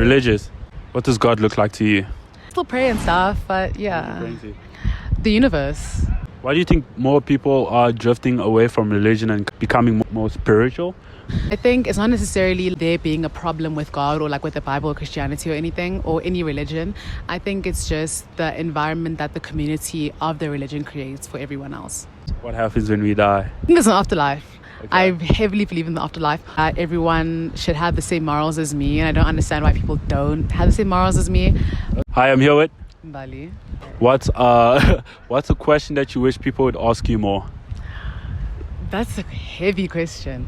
religious? What does God look like to you? Still pray and stuff, but yeah. Crazy. The universe. Why do you think more people are drifting away from religion and becoming more spiritual? I think it's not necessarily there being a problem with God or like with the Bible or Christianity or anything or any religion. I think it's just the environment that the community of the religion creates for everyone else. What happens when we die? I think there's an afterlife. Okay. I heavily believe in the afterlife. Everyone should have the same morals as me, and I don't understand why people don't have the same morals as me. Hi, I'm here with Mbali. What's a question that you wish people would ask you more? That's a heavy question.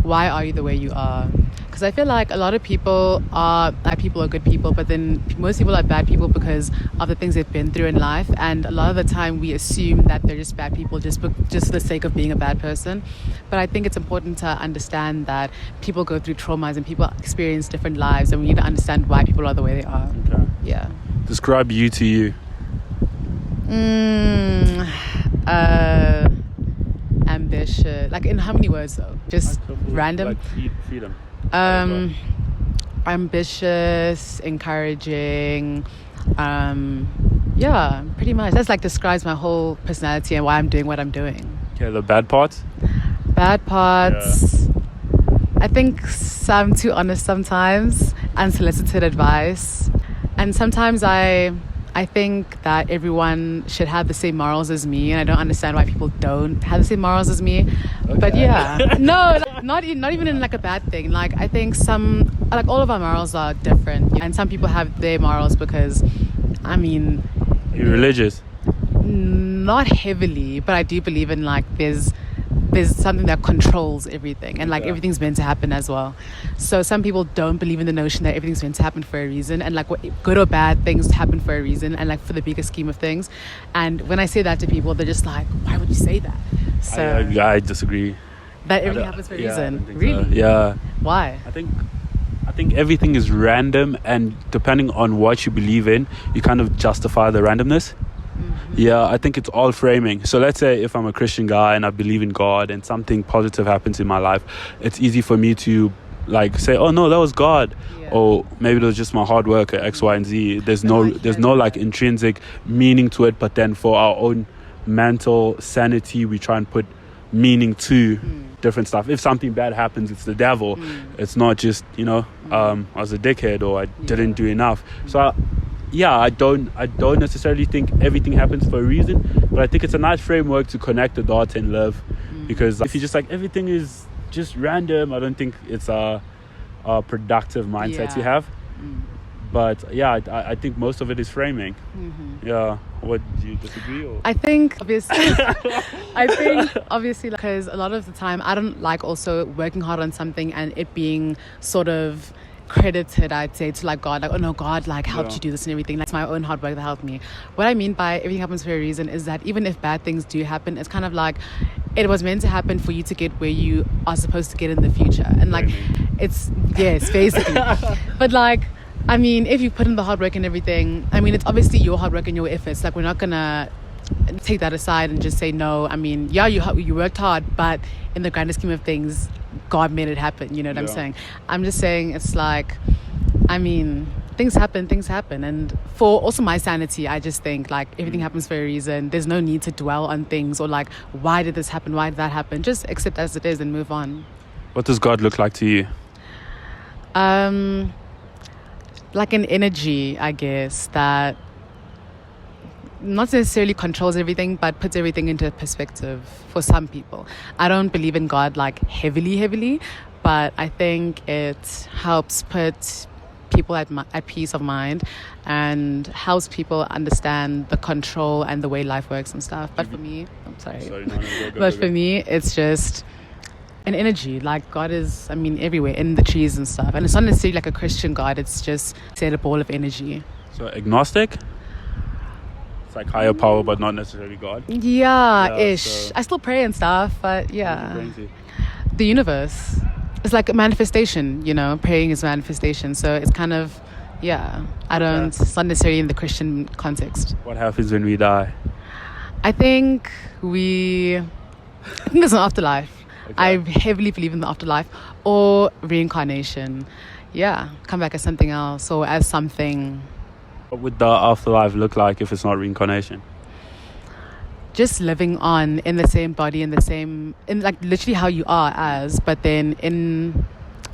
Why are you the way you are? Because I feel like a lot of people are bad people or good people, but then most people are bad people because of the things they've been through in life, and a lot of the time we assume that they're just bad people just for the sake of being a bad person. But I think it's important to understand that people go through traumas and people experience different lives, and we need to understand why people are the way they are. Okay. Yeah. Describe you to you. Ambitious. Like in how many words though? Just random. Like freedom. Ambitious, encouraging. Yeah, pretty much. That's like describes my whole personality and why I'm doing what I'm doing. Okay, the bad parts? Bad parts. Yeah. I think I'm too honest sometimes. Unsolicited advice. And sometimes I think that everyone should have the same morals as me, and I don't understand why people don't have the same morals as me. Okay. But yeah, no, not even in like a bad thing. Like I think all of our morals are different, and some people have their morals because, I mean, you're religious? Not heavily, but I do believe in like there's something that controls everything, and like everything's meant to happen as well. So some people don't believe in the notion that everything's meant to happen for a reason, and like what good or bad things happen for a reason, and like for the bigger scheme of things. And when I say that to people, they're just like, why would you say that? So I disagree. That everything happens for a reason. Really? So. Yeah. Why? I think everything is random, and depending on what you believe in, you kind of justify the randomness. Yeah, I think it's all framing. So let's say if I'm a Christian guy and I believe in God and something positive happens in my life, it's easy for me to like say, oh no, that was God. Yeah. Or maybe it was just my hard work at X, Y, and Z. There's no like intrinsic meaning to it, but then for our own mental sanity, we try and put meaning to different stuff. If something bad happens, it's the devil. It's not just, I was a dickhead or I didn't do enough. So I don't necessarily think everything happens for a reason, but I think it's a nice framework to connect the dots and live. Because if you just like everything is just random, I don't think it's a productive mindset to have. But yeah, I think most of it is framing. Yeah. What, do you disagree? Or? I think obviously because a lot of the time I don't like also working hard on something and it being sort of credited, I'd say, to like God, like, oh no, God like helped you do this and everything. That's my own hard work that helped me. What I mean by everything happens for a reason is that even if bad things do happen, it's kind of like it was meant to happen for you to get where you are supposed to get in the future. And like it's basically but like I mean, if you put in the hard work and everything, I mean, it's obviously your hard work and your efforts. Like, we're not gonna take that aside and just say no. I mean, yeah, you worked hard, but in the grander scheme of things, God made it happen. You know what I'm saying? I'm just saying it's like, I mean, things happen. And for also my sanity, I just think like everything happens for a reason. There's no need to dwell on things or like, why did this happen? Why did that happen? Just accept as it is and move on. What does God look like to you? Like an energy, I guess, that not necessarily controls everything, but puts everything into perspective for some people. I don't believe in God like heavily, but I think it helps put people at peace of mind and helps people understand the control and the way life works and stuff. But for me, for me, it's just an energy. Like God is, I mean, everywhere in the trees and stuff, and it's not necessarily like a Christian God. It's just a ball of energy. So agnostic. It's like higher power, but not necessarily God. Yeah-ish. So I still pray and stuff, but yeah. The universe. It's like a manifestation, praying is manifestation. So it's kind of, it's not necessarily in the Christian context. What happens when we die? I think there's an afterlife. Okay. I heavily believe in the afterlife or reincarnation. come back as something else or as something. What would the afterlife look like if it's not reincarnation? Just living on in the same body, in like literally how you are as, but then in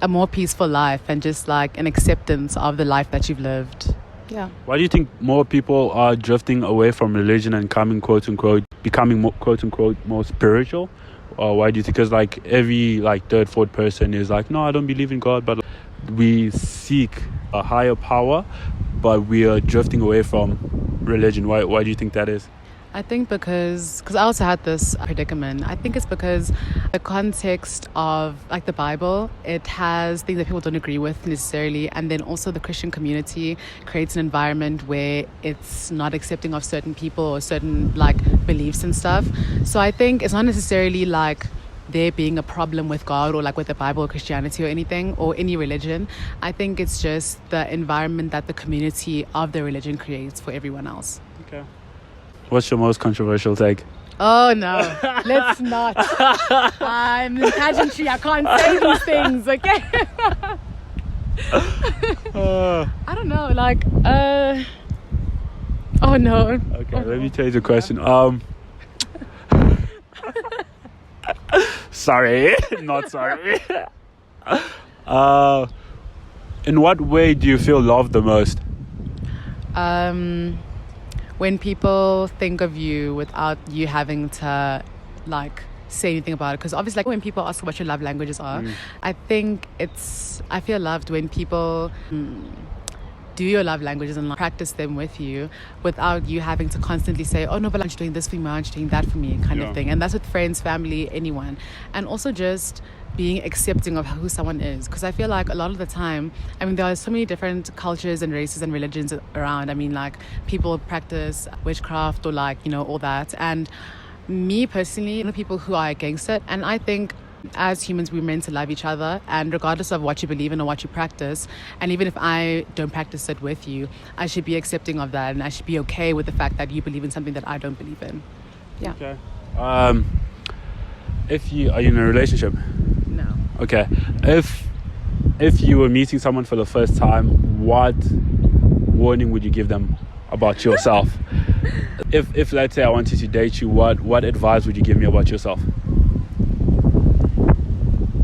a more peaceful life and just like an acceptance of the life that you've lived. Yeah. Why do you think more people are drifting away from religion and becoming more, quote unquote, more spiritual? Or why do you think? Because like every like third, fourth person is like, no, I don't believe in God, but we seek a higher power, but we are drifting away from religion. Why do you think that is? I think because I also had this predicament. I think it's because the context of like the Bible, it has things that people don't agree with necessarily, and then also the Christian community creates an environment where it's not accepting of certain people or certain like beliefs and stuff. So I think it's not necessarily like there being a problem with God or like with the Bible or Christianity or anything or any religion. I think it's just the environment that the community of the religion creates for everyone else. Okay. What's your most controversial take? Oh no, let's not. I'm in pageantry, I can't say these things, okay? I don't know, like, oh no. Okay, let me change the question. Sorry, not sorry. In what way do you feel loved the most? When people think of you without you having to like say anything about it, because obviously like when people ask what your love languages are, I feel loved when people do your love languages and like, practice them with you without you having to constantly say, oh no, but aren't you doing this for me, aren't you doing that for me, kind of thing. And that's with friends, family, anyone. And also just being accepting of who someone is, because I feel like a lot of the time, I mean, there are so many different cultures and races and religions around. I mean, like people practice witchcraft or like, you know, all that. And me personally, people who are against it, and I think as humans we're meant to love each other, and regardless of what you believe in or what you practice, and even if I don't practice it with you, I should be accepting of that, and I should be okay with the fact that you believe in something that I don't believe in. Yeah. Okay. Are you in a relationship? No. Okay. If you were meeting someone for the first time, what warning would you give them about yourself? If let's say I wanted to date you, what advice would you give me about yourself?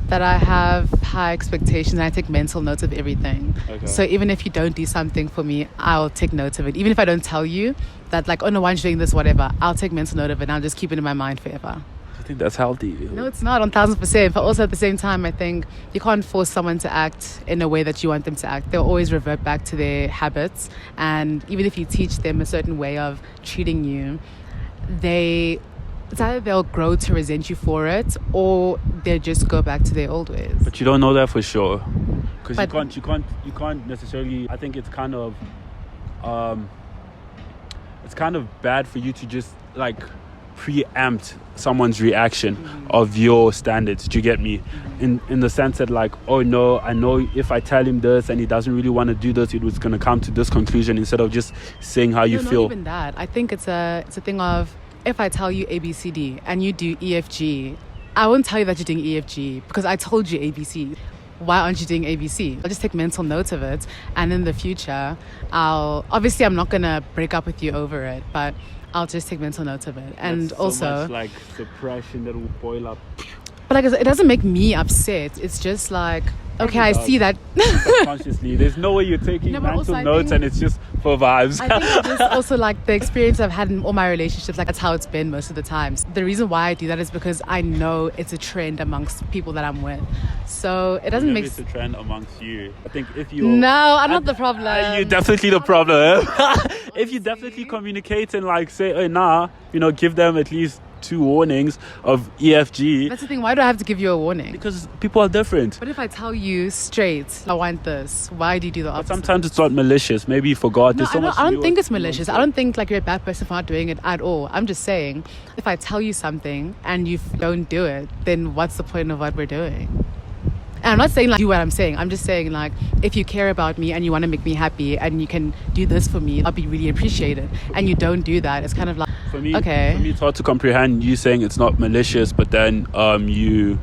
That I have high expectations and I take mental notes of everything. Okay. So even if you don't do something for me, I'll take notes of it. Even if I don't tell you that like, oh no, why aren't you doing this, whatever, I'll take mental note of it and I'll just keep it in my mind forever. I think that's healthy. No, it's not, 1000%. But also at the same time, I think you can't force someone to act in a way that you want them to act. They'll always revert back to their habits. And even if you teach them a certain way of treating you, it's either they'll grow to resent you for it or they'll just go back to their old ways. But you don't know that for sure. Because you can't necessarily, I think it's kind of bad for you to just like preempt someone's reaction of your standards. Do you get me? In the sense that like, oh no, I know if I tell him this and he doesn't really want to do this, it was going to come to this conclusion, instead of just saying how you feel. Not even that. I think it's a thing of, if I tell you ABCD and you do EFG, I won't tell you that you're doing EFG because I told you ABC. Why aren't you doing ABC? I'll just take mental notes of it, and in the future I'm not gonna break up with you over it, but I'll just take mental notes of it. And that's also so much like suppression that will boil up. But like, it doesn't make me upset. It's just like, okay, I see that. Subconsciously, there's no way you're taking mental notes, and it's just for vibes. I think it's just also like the experience I've had in all my relationships, like that's how it's been most of the times. The reason why I do that is because I know it's a trend amongst people that I'm with. So it doesn't make sense. It's a trend amongst you. I think if you No, I'm not the problem. You're definitely the problem. If you definitely communicate and like say, oh nah, give them at least 2 warnings of EFG. That's the thing. Why do I have to give you a warning? Because people are different. But if I tell you straight, I want this, why do you do the opposite? But sometimes it's not malicious. Maybe you forgot. No, I don't think it's malicious. I don't think like you're a bad person for not doing it at all. I'm just saying, if I tell you something and you don't do it, then what's the point of what we're doing? And I'm not saying like do what I'm saying. I'm just saying like, if you care about me and you want to make me happy and you can do this for me, I'll be really appreciated. And you don't do that, it's kind of like, for me, okay. For me, it's hard to comprehend you saying it's not malicious, but then you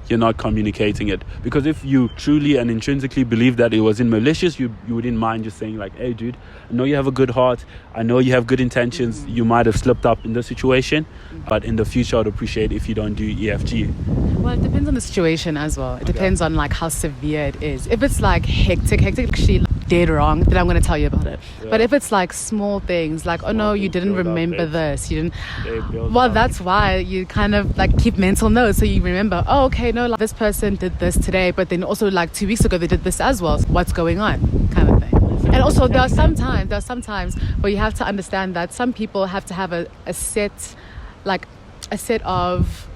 you're not communicating it. Because if you truly and intrinsically believe that it wasn't malicious, you wouldn't mind just saying like, hey dude, I know you have a good heart, I know you have good intentions, you might have slipped up in the situation, but in the future I'd appreciate if you don't do EFG. Well, it depends on the situation as well. It depends on like how severe it is. If it's like hectic, actually dead wrong, then I'm going to tell you about it. But if it's like small things, like, oh no, you didn't remember this, you didn't, well, that's why you kind of like keep mental notes, so you remember, oh okay, no, like this person did this today, but then also like 2 weeks ago they did this as well, so what's going on, kind of thing. And also there are some times where you have to understand that some people have to have a set of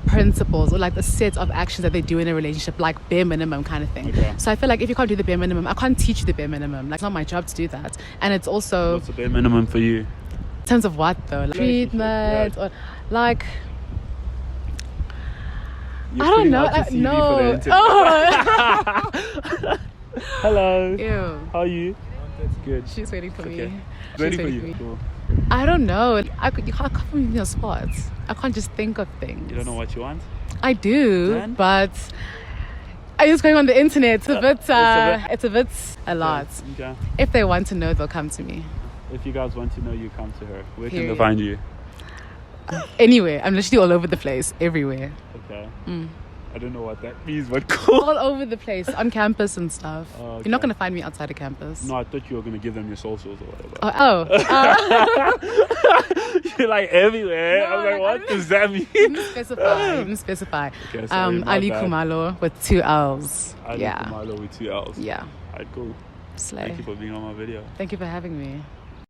principles, or like a set of actions that they do in a relationship, like bare minimum kind of thing. So I feel like if you can't do the bare minimum, I can't teach you the bare minimum. Like, it's not my job to do that. And it's also, what's the bare minimum for you? In terms of what though? Like treatment, or like, You're I don't know. no. Oh. Hello. Ew. How are you? Good. She's waiting for me. Ready for you. Cool. I don't know. You can't put me in your spots. I can't just think of things. You don't know what you want? I do, Then? but I'm just going on the internet. It's a bit a lot. Okay. If they want to know, they'll come to me. If you guys want to know, you come to her. Where can Period. they find you? Anyway, I'm literally all over the place, everywhere. Okay. I don't know what that means, but cool. All over the place, on campus and stuff. Oh, okay. You're not going to find me outside of campus. No, I thought you were going to give them your socials or whatever. You're like everywhere. No, I'm like, what does that mean? You didn't specify. Okay, sorry, my Ali bad. Kumalo with 2 L's. Ali Kumalo with 2 L's. Yeah. Alright, cool. Slay. Thank you for being on my video. Thank you for having me.